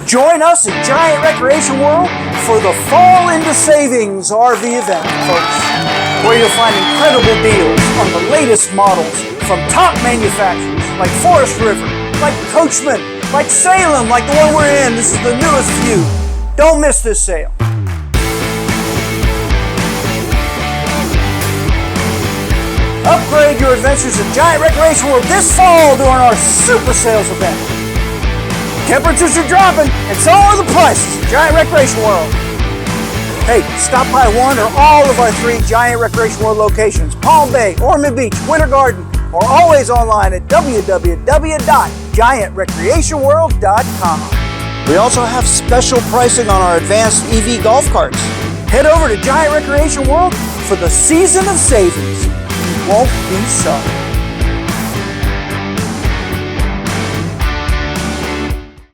Join us at Giant Recreation World for the Fall into Savings RV event, folks, where you'll find incredible deals on the latest models from top manufacturers like Forest River, like Coachman, like Salem, like the one we're in. This is the newest few. Don't miss this sale. Upgrade your adventures at Giant Recreation World this fall during our Super Sales event. Temperatures are dropping, and so are the prices at Giant Recreation World. Hey, stop by one or all of our 3 Giant Recreation World locations: Palm Bay, Ormond Beach, Winter Garden, or always online at www.giantrecreationworld.com. We also have special pricing on our advanced EV golf carts. Head over to Giant Recreation World for the season of savings. You won't be sorry.